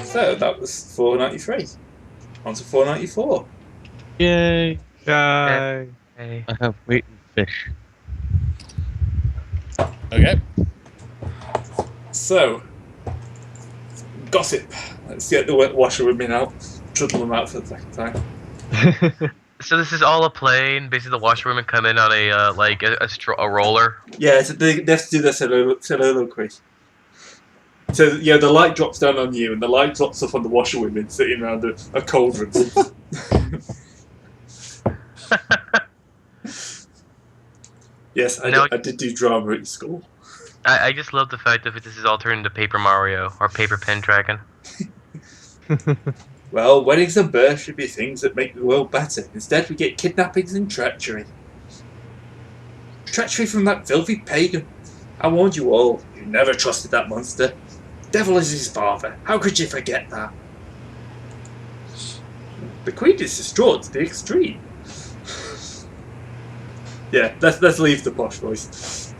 So that was 493. On to 494. Yay! Hey. I have meat and fish. Okay. So, gossip. Let's get the washerwomen out. Trouble them out for the second time. So this is all a play, and basically the washerwomen come in on a roller. Yeah, so they have to do their soliloquy. So, yeah, the light drops down on you, and the light drops off on the washerwomen sitting around a cauldron. Yes, I did do drama at school. I just love the fact that this is all turned into Paper Mario or Paper Pendragon. Well, weddings and births should be things that make the world better. Instead, we get kidnappings and treachery. Treachery from that filthy pagan. I warned you all. You never trusted that monster. Devil is his father. How could you forget that? The Queen is distraught to the extreme. Yeah, let's leave the posh voice.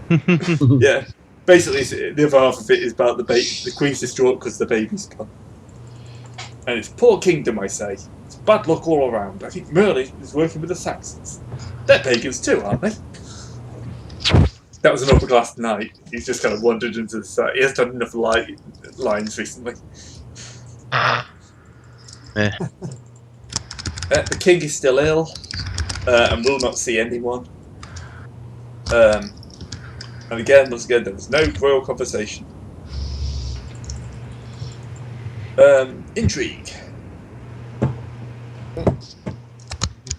Yeah, basically the other half of it is about the Queen's distraught because the baby's gone. And it's poor kingdom, I say. It's bad luck all around. I think Merlin is working with the Saxons. They're pagans too, aren't they? That was an upper class knight. He's just kind of wandered into the side. He hasn't done enough lines recently. The king is still ill and will not see anyone. And once again, there was no royal conversation. Intrigue.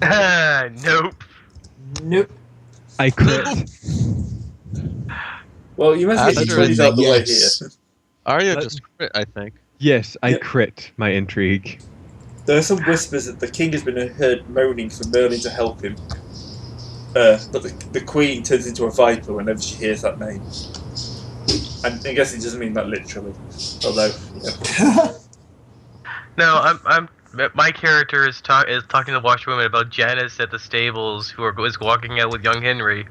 Nope. Nope. I crit. Well, you must get your trees out the way here. Arya just crit, I think. Yes, I crit my intrigue. There are some whispers that the king has been heard moaning for Merlin to help him. But the queen turns into a viper whenever she hears that name. And I guess it doesn't mean that literally. Although, yeah. No, my character is talking to the washerwomen about Janice at the stables, who is walking out with young Henry.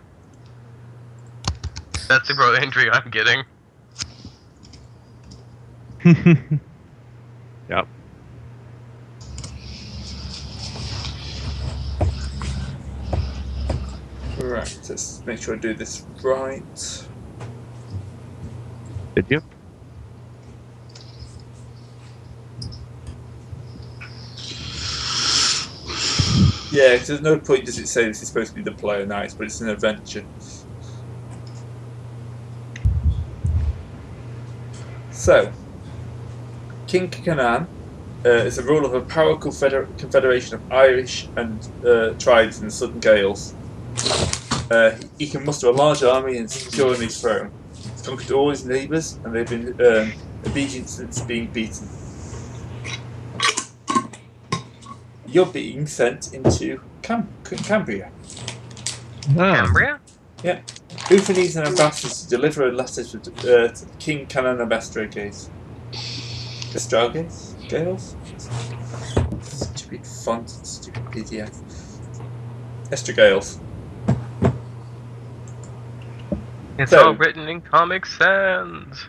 That's the bro intrigue I'm getting. Yep. Right, let's make sure I do this right. Did you? Yeah, 'cause there's no point does it say this is supposed to be the player night, but it's an adventure. So, King Canaan is the ruler of a powerful confederation of Irish and tribes in the Southern Gales. He can muster a large army and secure on his throne. He's conquered all his neighbours, and they've been obedient since being beaten. You're being sent into Cambria. Cambria? Yeah. Uther needs an ambassador to deliver a letter to King Canaan of Estrages. Estrages? Gales? Stupid font, stupid PDF. Estragales. It's all written in Comic Sans.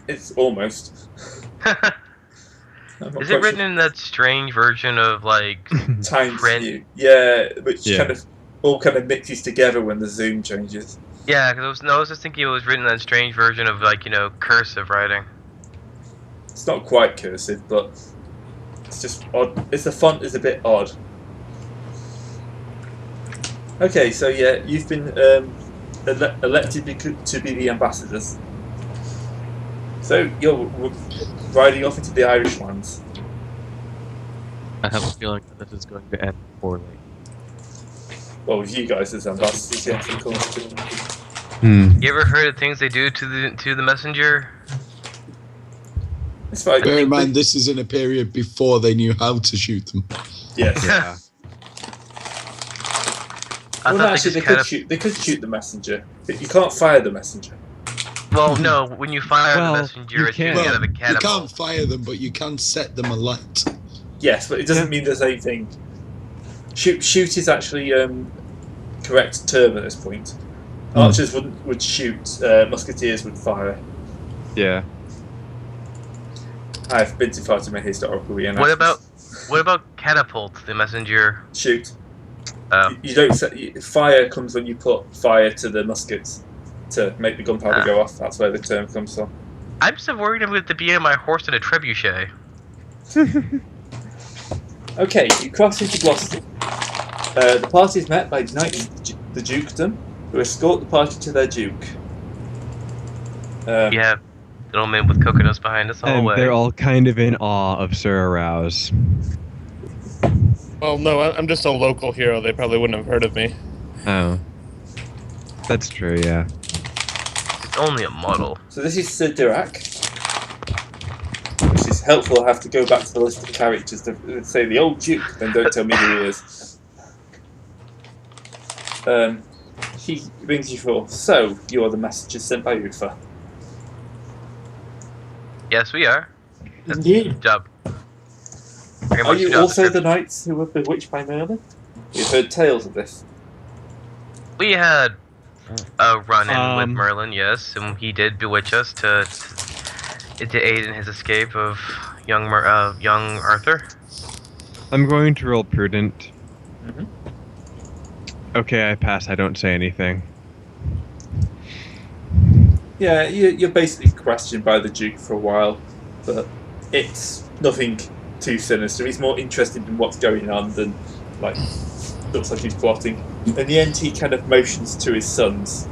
It's almost. Is it written in that strange version of like Times New? Yeah, which kind of all kind of mixes together when the zoom changes. Yeah, because I was just thinking it was written in that strange version of like cursive writing. It's not quite cursive, but it's just odd. The font is a bit odd. Okay, so yeah, you've been elected to be the ambassadors. So you're riding off into the Irish lands. I have a feeling that this is going to end poorly. Well, with you guys as ambassadors, yes, of course. You ever heard of things they do to the messenger? It's fine. Bear in mind, this is in a period before they knew how to shoot them. Yes. Yeah. Well, no, actually, they could shoot the messenger, but you can't fire the messenger. Well, no, when you fire the messenger, it's shooting out of a You catapult. can't fire them, but you can set them alight. Yes, but it doesn't mean the same thing. Shoot is actually correct term at this point. Archers would shoot, musketeers would fire. Yeah. I've been too far to make historical reenactments. What about catapult, the messenger? Shoot. Oh. You don't set... Fire comes when you put fire to the muskets to make the gunpowder go off. That's where the term comes from. I'm so worried I'm going to be on my horse in a trebuchet. Okay, you cross into Gloucester. The party is met by knights of the dukedom, who escort the party to their duke. Yeah, little men with coconuts behind us all the And way. they're all kind of in awe of Sir Arouse. Well, no, I'm just a local hero. They probably wouldn't have heard of me. Oh. That's true, yeah. It's only a model. So this is Sir Dirac, which is helpful. I have to go back to the list of characters to say the old duke, then don't tell me who he is. He brings you forth. So, you are the messengers sent by Ufa. Yes, we are. Indeed. Good job. Very Are much you job also the description. knights who were bewitched by Merlin? You've heard tales of this. We had a run-in with Um, Merlin, yes, and he did bewitch us to aid in his escape of young Arthur. I'm going to roll prudent. Mhm. Okay, I pass. I don't say anything. Yeah, you're basically questioned by the Duke for a while, but it's nothing too sinister. He's more interested in what's going on than, like, looks like he's plotting. In the end, he kind of motions to his sons.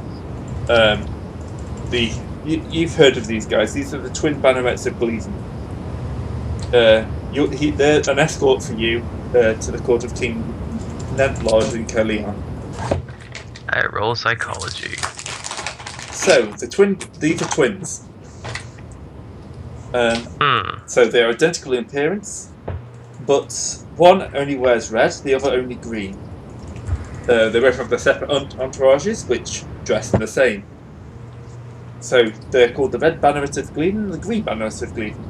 You've heard of these guys. These are the twin bannerets of Gleason. They're an escort for you to the court of King Nentlod in Caerleon. I roll psychology. So these are twins. So they are identical in appearance, but one only wears red, the other only green. They both have their separate entourages, which dress in the same. So they're called the Red Banneret of Gleason and the Green Banneret of Gleason.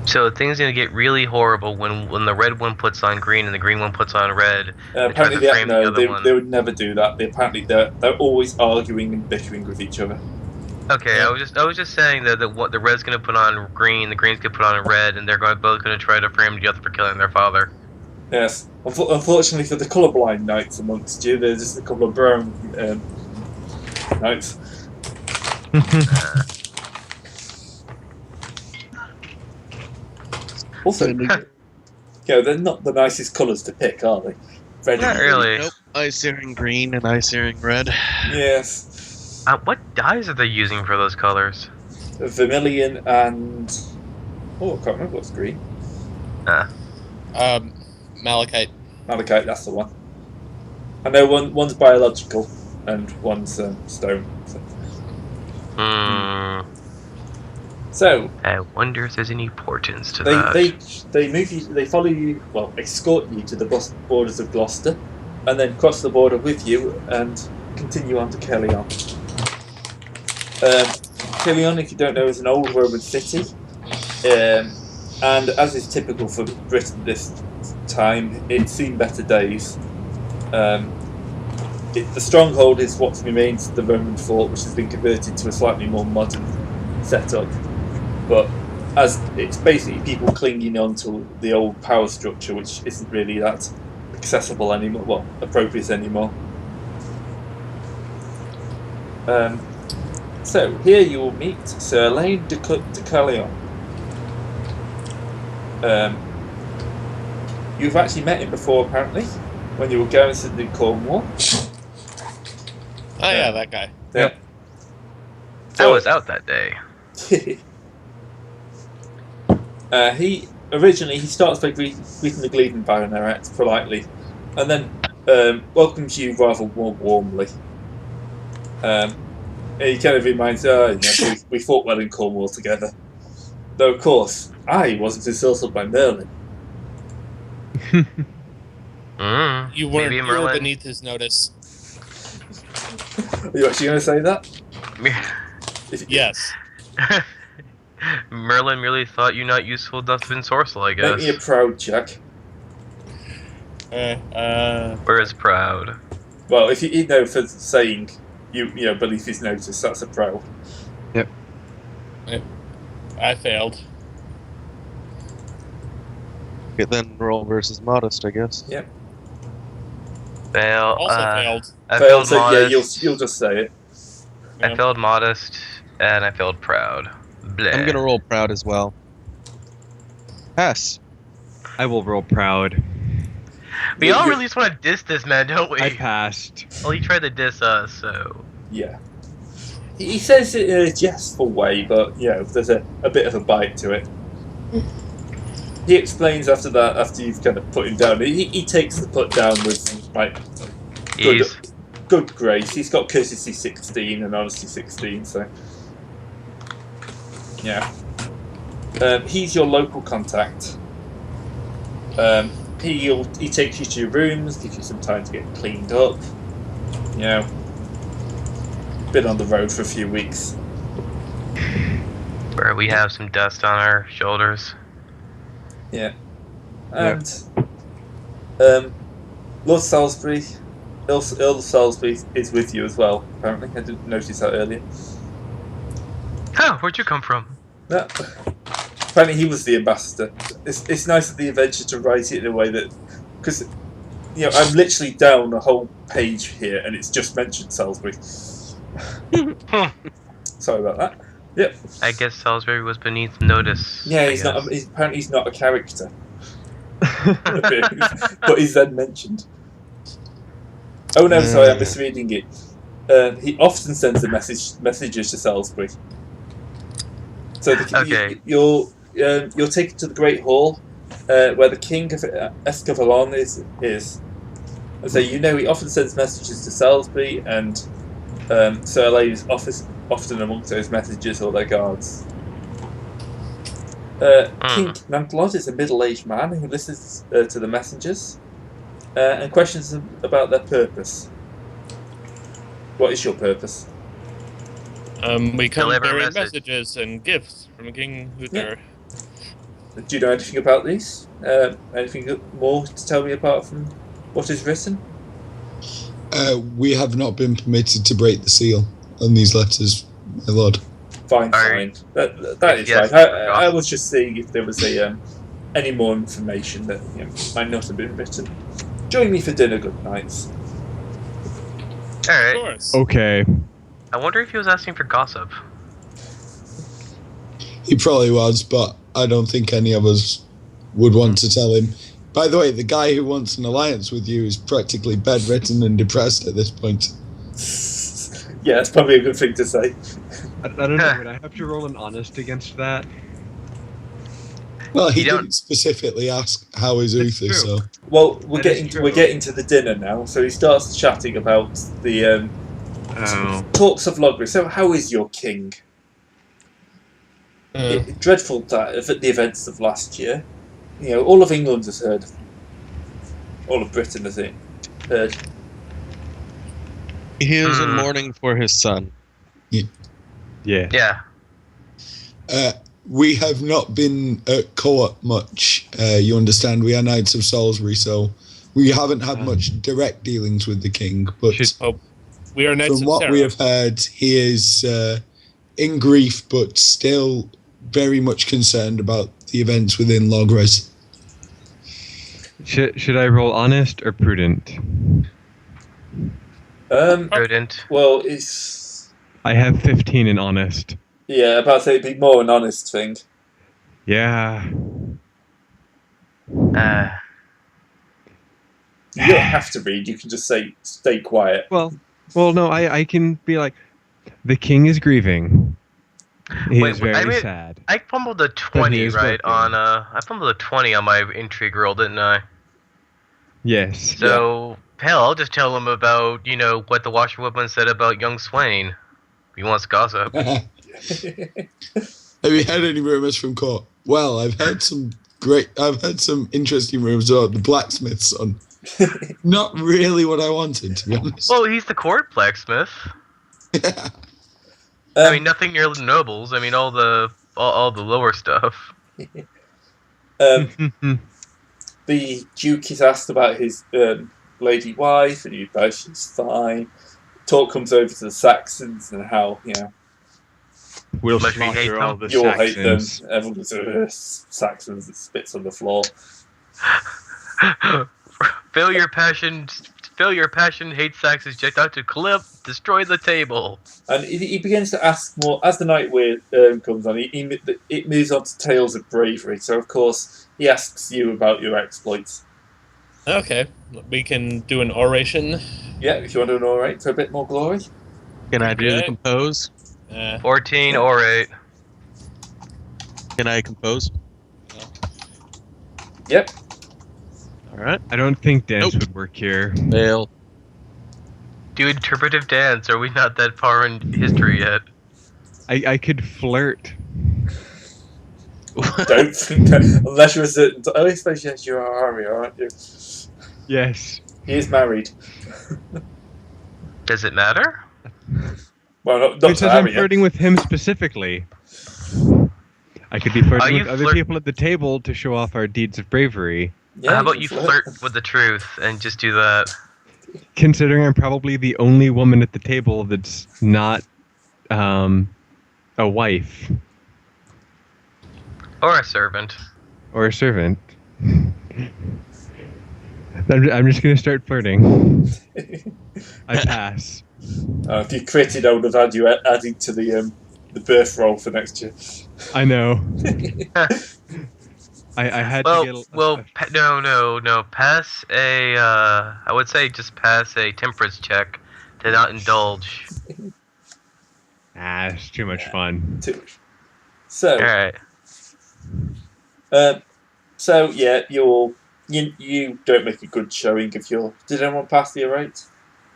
So things are gonna get really horrible when the red one puts on green and the green one puts on red. Apparently, to frame the other they one. would never do that. They're always arguing and bickering with each other. Okay, I was just saying that what the red's gonna put on green, the green's gonna put on red, and they're both gonna try to frame the other for killing their father. Yes. Unfortunately for the colourblind knights amongst you, there's just a couple of brown knights. Also, they're not the nicest colours to pick, are they? Red Not and really. Nope. I searing green and I searing red. Yes. What dyes are they using for those colors? Vermilion and... Oh, I can't remember what's green. Malachite. Malachite, that's the one. I know one's biological and one's stone. So I wonder if there's any portents to they that. they follow you, well, escort you to the borders of Gloucester, and then cross the border with you and continue on to Caerleon. Caerleon, if you don't know, is an old Roman city, and as is typical for Britain this time, it's seen better days. The stronghold is what remains of the Roman fort, which has been converted to a slightly more modern setup. But as it's basically people clinging on to the old power structure, which isn't really that accessible anymore, well, appropriate anymore. So here you will meet Sir Elaine de Caerleon. You've actually met him before, apparently, when you were garrisoned in Cornwall. Oh yeah, that guy. Yeah. I was out that day. He starts by greeting the Gleason Baronet politely, and then welcomes you rather more warmly. He kind of reminds we fought well in Cornwall together. Though of course I wasn't insulted by Merlin. You weren't Maybe you were Merlin. beneath his notice. Are you actually going to say that? Yes. Merlin really thought you not useful enough to ensorcel, I Make me a guess. proud check. Where is proud? Well, if you know for saying you beneath his notice, that's a proud. I failed. Okay, then roll versus modest, I guess. Yep. Fail. Also failed. I Failed, failed so yeah, modest. you'll just say it. I Yeah. failed modest, and I failed proud. Bleh. I'm gonna roll proud as well. Pass. I will roll proud. We all really just want to diss this man, don't we? I passed. Well, he tried to diss us, so. Yeah. He says it in a jestful way, but there's a bit of a bite to it. He explains after you've kind of put him down. He takes the put down with like good grace. He's got courtesy 16 and honesty 16, so yeah. He's your local contact. He takes you to your rooms, gives you some time to get cleaned up. Been on the road for a few weeks. Where we have some dust on our shoulders. Yeah. And Lord Salisbury, Earl Salisbury is with you as well, apparently. I didn't notice that earlier. Oh, where'd you come from? No. Apparently he was the ambassador. It's nice of the adventure to write it in a way that... Because, I'm literally down a whole page here and it's just mentioned Salisbury. Sorry about that. Yep. I guess Salisbury was beneath notice. Yeah, apparently he's not a character. But he's then mentioned. Oh no, sorry, I'm misreading it. He often sends messages to Salisbury. So you're taken to the Great Hall, where the King of Escavalon is. And so he often sends messages to Salisbury, and Sir Elaine's often amongst those messages or their guards. King Lancelot is a middle-aged man who listens to the messengers and questions them about their purpose. What is your purpose? We come Deliver bearing messages messages and gifts from King Uther. Do you know anything about these? Anything more to tell me apart from what is written? We have not been permitted to break the seal on these letters, my lord. Fine. That is fine. I was just seeing if there was any more information that might not have been written. Join me for dinner, good nights. Of Alright. course. Okay. I wonder if he was asking for gossip. He probably was, but I don't think any of us would want to tell him. By the way, the guy who wants an alliance with you is practically bedridden and depressed at this point. Yeah, that's probably a good thing to say. I don't know. Would I have to roll an honest against that? Well, he You don't- didn't specifically ask how is Uther, true. so... Well, we're That is getting true. to the dinner now, so he starts chatting about the talks of Logris. So, how is your king? Dreadful that the events of last year. All of England has heard. All of Britain has heard. He is in mourning for his son. Yeah. Yeah. We have not been at court much, you understand. We are Knights of Salisbury, so we haven't had much direct dealings with the king, but We are Knights from of what Sarah. we have heard, he is in grief, but still very much concerned about the events within Logres. Should I roll honest or prudent? Prudent. Well, I have 15 in honest. yeah, about to say it'd be more an honest thing. Yeah. You don't have to read. You can just say, "Stay quiet." Well, no. I can be like, the king is grieving. He Wait, is very I mean- sad. I fumbled a But 20, he is right? working. I fumbled a 20 on my intrigue roll, didn't I? Yes. So, hell, I'll just tell him about, what the washerwoman said about young Swain. He wants gossip. Have you heard any rumours from court? Well, I've heard some interesting rumours about the blacksmith's son. Not really what I wanted, to be honest. Well, he's the court blacksmith. I mean, nothing near the nobles. I mean, all the lower stuff. The Duke is asked about his lady wife, and he replies she's fine. Talk comes over to the Saxons and how We'll Must we hate slaughter all them? the you all hate them. Saxons. Everyone goes, Saxons, it spits on the floor. Feel your passion. Feel your passion. Hate Saxons. Checked out to clip. Destroy the table. And he begins to ask more as the night comes on. It moves on to tales of bravery. So of course he asks you about your exploits. Okay, we can do an oration. Yeah, if you want to narrate for a bit more glory. Can I do the Okay. compose? 14 or 8. Can I compose? Yep. All right. I don't think dance Nope. would work here. Fail. Do interpretive dance. Are we not that far in history yet? I could flirt. Don't think that, unless you're a certain. I suppose yes, you're Aria, aren't you? Yes. He is married. Does it matter? Well, not It says I'm Aria. flirting with him specifically. I could be flirting you with other people at the table to show off our deeds of bravery. Yeah, How about can you flirt with the truth and just do that? Considering I'm probably the only woman at the table that's not a wife Or a servant. or a servant. I'm just gonna start flirting. I pass. If you critted, I would have had you added to the birth roll for next year. I know. I had to get. No. Pass a. I would say just pass a temperance check to not indulge. It's too much fun. So, All right. so yeah, you don't make a good showing if you're. Did anyone pass the rate?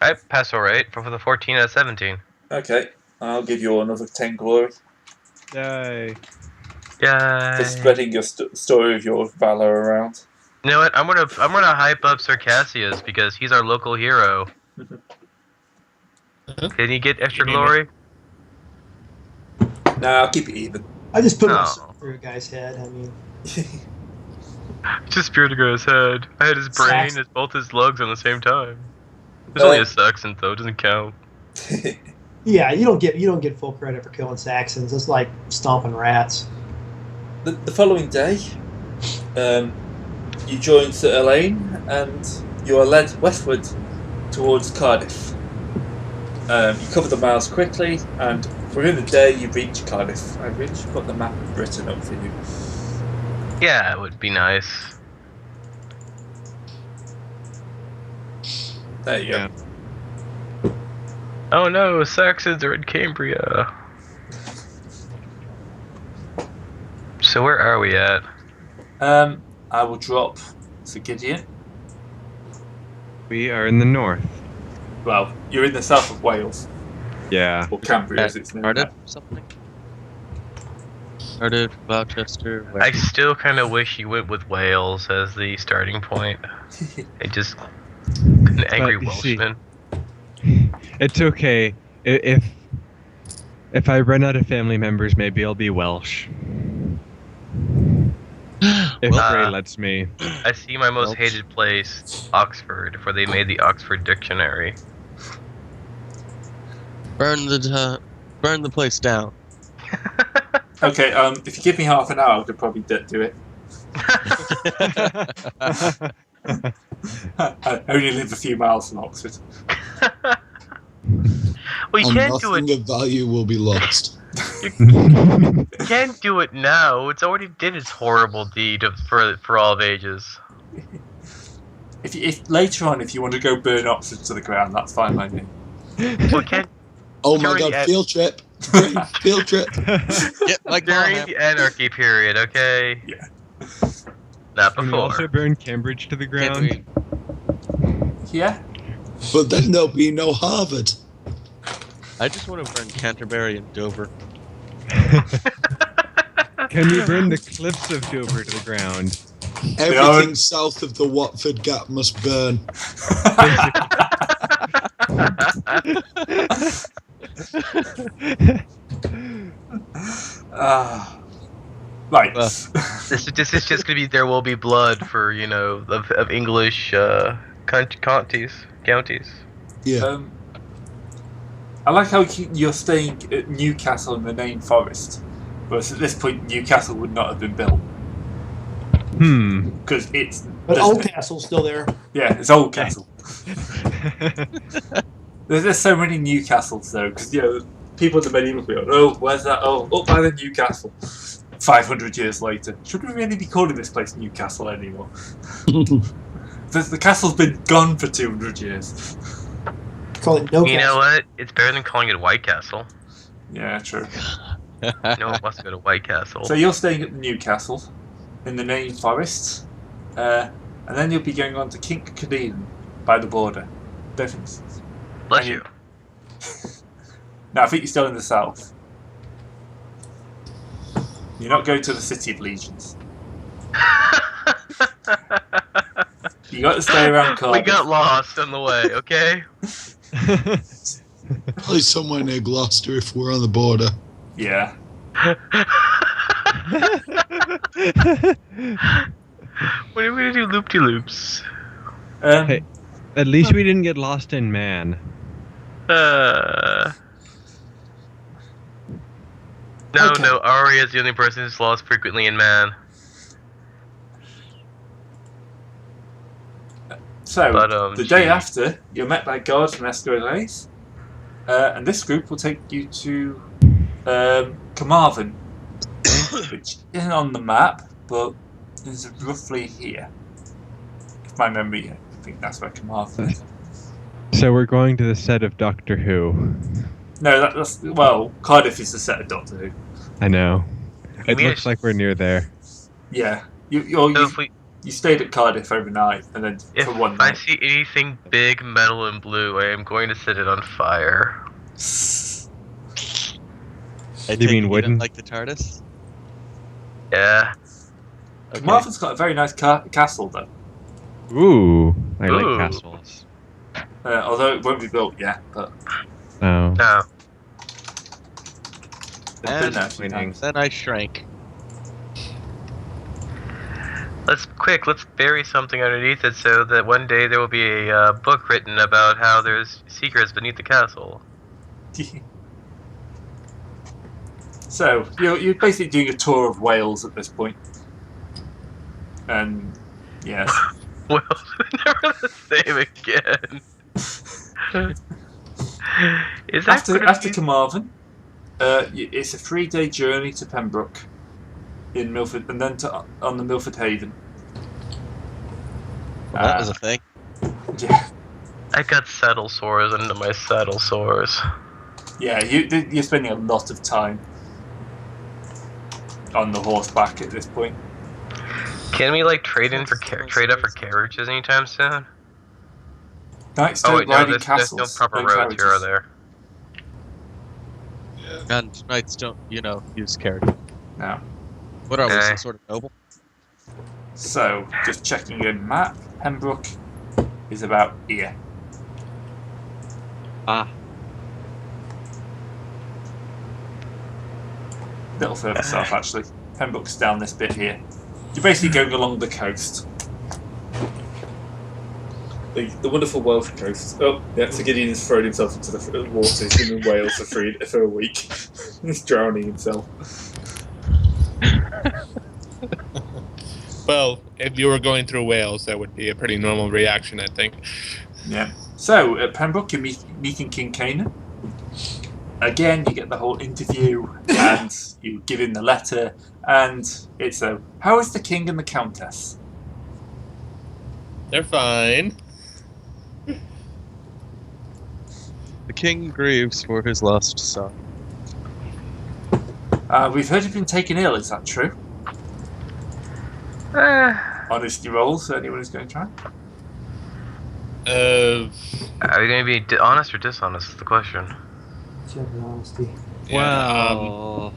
I pass all right for the 14 out of 17. Okay, I'll give you another 10 glory Yay! Yeah. for spreading your story of your valor around. You know what? I'm gonna hype up Circassius because he's our local hero. Can he get extra glory? Nah, I'll keep it even. I just put No. myself through a guy's head. I mean, Just speared to go his head. I had his brain as both his lugs on the same time. There's only a Saxon though, it doesn't count. yeah, you don't get full credit for killing Saxons. It's like stomping rats. The following day, you join Sir Elaine and you are led westward towards Cardiff. You cover the miles quickly, and within the day you reach Cardiff. I've got the map written up for you. Yeah, it would be nice. There you go. Oh no, Saxons are in Cambria. So where are we at? I will drop for Gideon. We are in the north. Well, you're in the south of Wales, Yeah. or Cambria as it's known. Cardiff, something. Cardiff, Gloucester. I still kind of wish you went with Wales as the starting point. It just an angry But you see- Welshman. It's okay. If I run out of family members, maybe I'll be Welsh. If Well, Ray lets me. I see my most Welsh. hated place, Oxford, where they made the Oxford Dictionary. Burn the place down. Okay, if you give me half an hour, I could probably do it. I only live a few miles from Oxford. Well, you And can't do nothing it. of value will be lost. You can't do it now. It's already did its horrible deed for all of ages. If later on, if you want to go burn Oxford to the ground, that's fine by me. Well, can't Oh my During god, the- field trip! Great, field trip! Yeah, like during Malham. the Anarchy period, okay? Yeah. Not Can we before. also burn Cambridge to the Can't ground? we- Yeah. But then there'll be no Harvard. I just want to burn Canterbury and Dover. Can we burn the cliffs of Dover to the ground? Everything south of the Watford Gap must burn. Right. Well. This is just gonna be there will be blood for of English counties. Yeah. I like how you're staying at Newcastle in the Nain Forest, whereas at this point Newcastle would not have been built. Because it's. But Old Castle's still there. Yeah, it's Old Castle. There's so many new castles though, because people in the medieval period. Oh, where's that? Oh, up by the new castle. 500 years later, should we really be calling this place Newcastle anymore? The castle's been gone for 200 years. Call it No You Castle. know what? It's better than calling it White Castle. Yeah, true. No one wants to go to White Castle. So you're staying at the new castle in the Name Forest, and then you'll be going on to Kincardine by the border. Difference. Bless you. No, I think you're still in the south. You're not going to the City of Legions. You got to stay around Cardiff. We got lost on the way, okay? Probably somewhere near Gloucester if we're on the border. Yeah. What are we gonna do? Loop-de-loops. Hey, at least we didn't get lost in Man. No, Okay. no. Arya is the only person who's lost frequently in Man. So, But, the day gee. after, you're met by guards from Esquires, and this group will take you to Carmarthen, which isn't on the map, but is roughly here. If my memory, I think that's where Carmarthen is. So we're going to the set of Doctor Who. No, that's well, Cardiff is the set of Doctor Who. I know. It We looks actually- like we're near there. Yeah, you So you stayed at Cardiff overnight, and then if for one I night. see anything big, metal, and blue, I am going to set it on fire. I You take mean it wooden? didn't like the TARDIS? Yeah. Okay. Carmarthen's got a very nice castle, though. Ooh, I Ooh. like castles. Although it won't be built yet, but Oh. No. it's been And there a few times. then I shrank. Let's bury something underneath it so that one day there will be a book written about how there's secrets beneath the castle. So you're basically doing a tour of Wales at this point, and yes, Well, never the same again. Is that after gonna be- Carmarthen, it's a 3-day journey to Pembroke in Milford, and then on the Milford Haven. Well, that was a thing. Yeah, I got saddle sores under my saddle sores. yeah. You're spending a lot of time on the horseback at this point. Can we trade up for carriages anytime soon? Knights Oh don't wait, no, ride in there's castles. no proper don't roads here, are carriages. there? And knights don't, use carriage. No. What are we, Okay. some sort of noble? So, just checking your map, Pembroke is about here. Ah. A little further south, actually. Pembroke's down this bit here. You're basically going along the coast. The wonderful Welsh coast. Oh, yeah, so Gideon has thrown himself into the water. He's been in Wales for a week. He's drowning himself. Well, if you were going through Wales, that would be a pretty normal reaction, I think. Yeah. So, at Pembroke, you're meeting King Canaan. Again, you get the whole interview, and you give him the letter, and it's how is the king and the countess? They're fine. The king grieves for his lost son. We've heard you've been taken ill, is that true? Honesty rolls for anyone who's going to try. Are we going to be honest or dishonest is the question. Check the honesty. Well,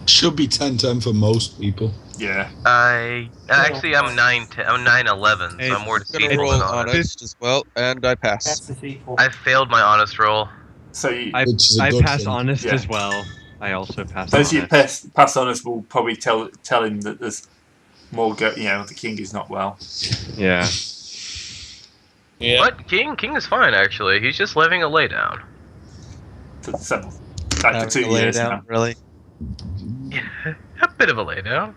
Should be 10-10 for most people. Yeah. I'm 9-10, I'm 9-11, Hey, so I'm more I'm gonna deceitful roll than honest. honest as well, and I That's pass. deceitful. I failed my honest roll. So you, I Which is a I good pass thing. honest Yeah. as well. I also pass as you honest. pass honest, will probably tell him that there's more. The king is not well. Yeah. Yeah. What? King is fine, actually. He's just living a laydown. For several, for Having 2 to lay years down, now. really? Yeah, a bit of a laydown.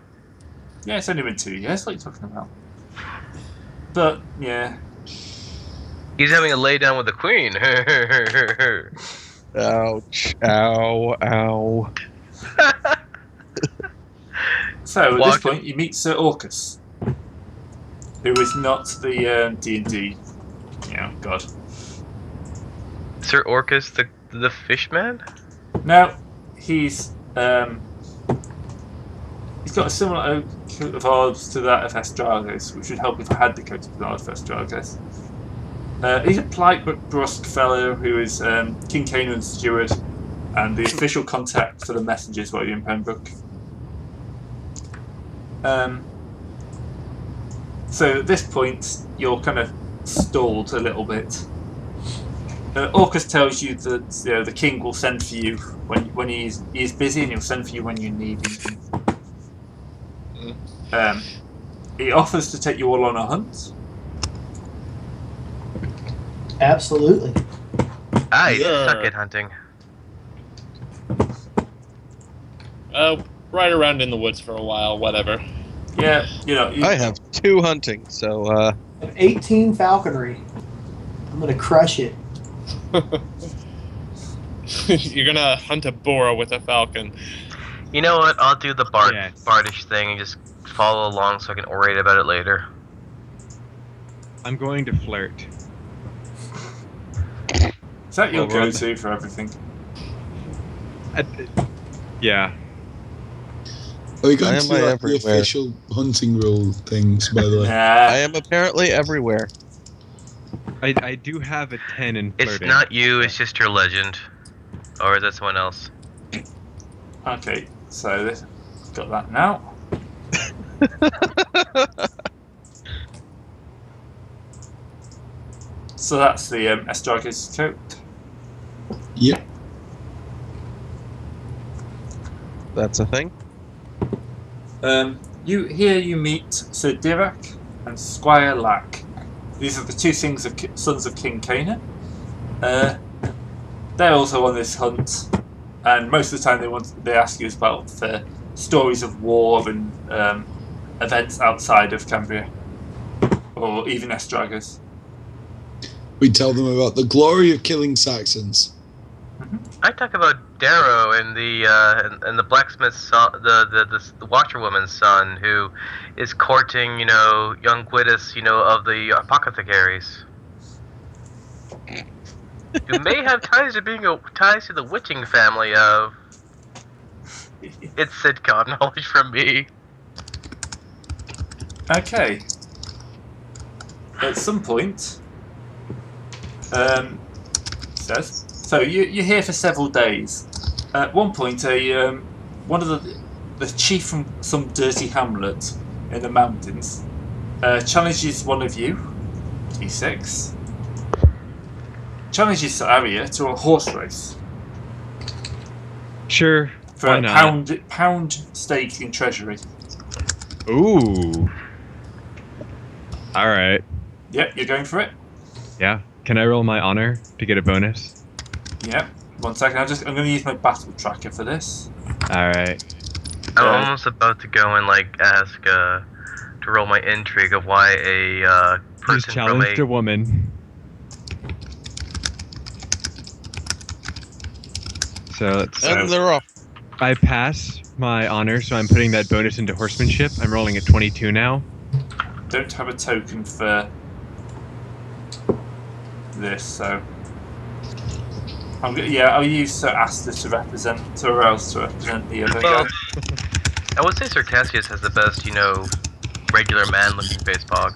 Yeah, it's only been 2 years. What are you talking about? But yeah, He's having a lay down with the queen. Ouch. Ow. Ow. so at this Walk- point you meet Sir Orcus, who is not the D&D, god. Sir Orcus, the fishman? No, he's got a similar coat of arms to that of Estragos, which would help if I had the coat of arms of Estragos. He's a polite but brusque fellow who is King Canaan's steward and the official contact for the messengers while you're in Pembroke. So at this point, you're kind of stalled a little bit. Orcus tells you that the king will send for you when he's busy, and he'll send for you when you need him. He offers to take you all on a hunt. Absolutely. I Sure. suck at hunting. Ride around in the woods for a while, whatever. Yeah, I have 2 hunting, so I have 18 falconry. I'm gonna crush it. You're gonna hunt a boar with a falcon. You know what? I'll do the Yes. bardish thing and just follow along so I can orate about it later. I'm going to flirt. Is that your Well, we're on go-to for everything? Yeah. Are we I going am to do the everywhere. official hunting rule things, by the way? I am apparently everywhere. I do have a 10 in flirting. It's not you, it's just your legend. Or is that someone else? Okay, so this got that now. So that's the Estragos coat. Yep. That's a thing. You meet Sir Dirac and Squire Lack. These are the 2 sons of King Canaan. They're also on this hunt, and most of the time they ask you about stories of war and events outside of Cambria, or even Estragos. We tell them about the glory of killing Saxons. I talk about Darrow and the blacksmith's son, the washerwoman's son, who is courting, young Gwydius, of the apothecaries. Who may have ties to ties to the witching family of. It's sitcom knowledge from me. Okay. At some point, says so. You're here for several days. At one point, one of the chief from some dirty hamlet in the mountains challenges one of you, D6. Challenges Aria to a horse race Sure. for Why a not? pound stake in treasury. Ooh. All right. Yep, you're going for it. Yeah. Can I roll my honor to get a bonus? Yep. 1 second. I'm going to use my battle tracker for this. All right. I'm Yeah. almost about to go and ask to roll my intrigue of why a He's person from challenged a woman. So let's. And they're off. I pass my honor, so I'm putting that bonus into horsemanship. I'm rolling at 22 now. Don't have a token for this, so I'll use Sir Asta to represent the other Well, guy. I would say Sir Cassius has the best, regular man-looking face pog.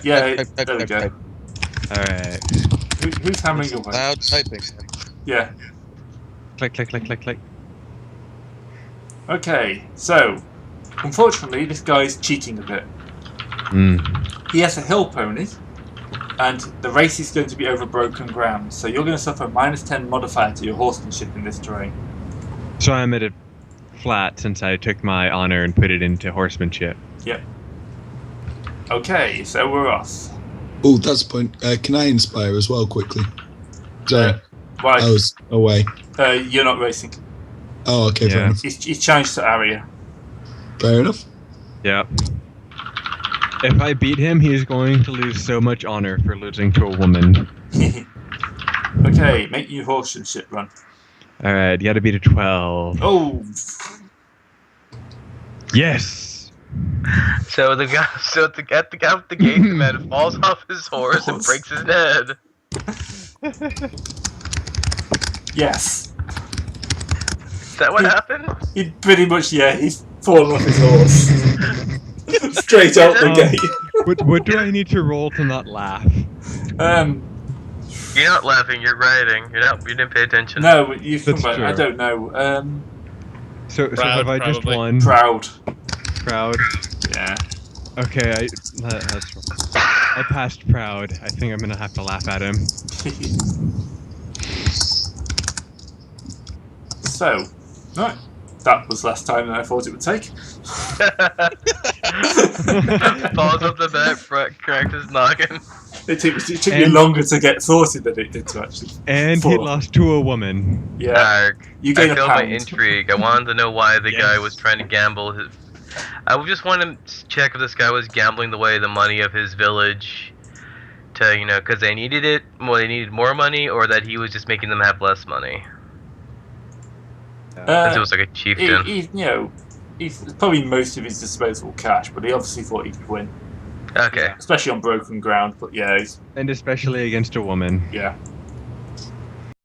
Yeah, Type, type, there we type, go. type. All right. Who's hammering away? Loud typing. Yeah. Click, click, click, click, click. Okay, so unfortunately, this guy's cheating a bit. He has a hill pony, and the race is going to be over broken ground. So you're going to suffer a -10 modifier to your horsemanship in this terrain. So I'm at a flat since I took my honor and put it into horsemanship. Yep. Okay, so we're off. Oh, that's the point. Can I inspire as well quickly? Sorry, Why? I was away. You're not racing. Oh, okay, fair Yeah. enough. He's changed to Arya. Fair enough. Yep. If I beat him, he is going to lose so much honor for losing to a woman. Okay, make your horse and shit run. Alright, you gotta beat a 12. Oh, Yes! So the guy, at the guy with the gate, the man falls off his horse and breaks his head. yes. Is that what happened? He pretty much, he's fallen off his horse. Straight out the gate. What do I need to roll to not laugh? You're not laughing. You're writing. You didn't pay attention. No, you've come That's back. I true. don't know. So Proud, have I just probably. won? Proud. Proud. Yeah. Okay, that's wrong. I passed proud. I think I'm gonna have to laugh at him. So, right. That was less time than I thought it would take. Falls off the bed, cracked his noggin. It took me longer to get sorted than it did to actually. And he fall. lost to a woman. Yeah. Arg. You I gain a killed my pound. intrigue. I wanted to know why the guy was trying to gamble his. I just wanted to check if this guy was gambling away the money of his village to, because they needed it, they needed more money, or that he was just making them have less money. Since it was like a chieftain. He's probably most of his disposable cash, but he obviously thought he could win, Okay. especially on broken ground. But yeah, And especially against a woman. yeah.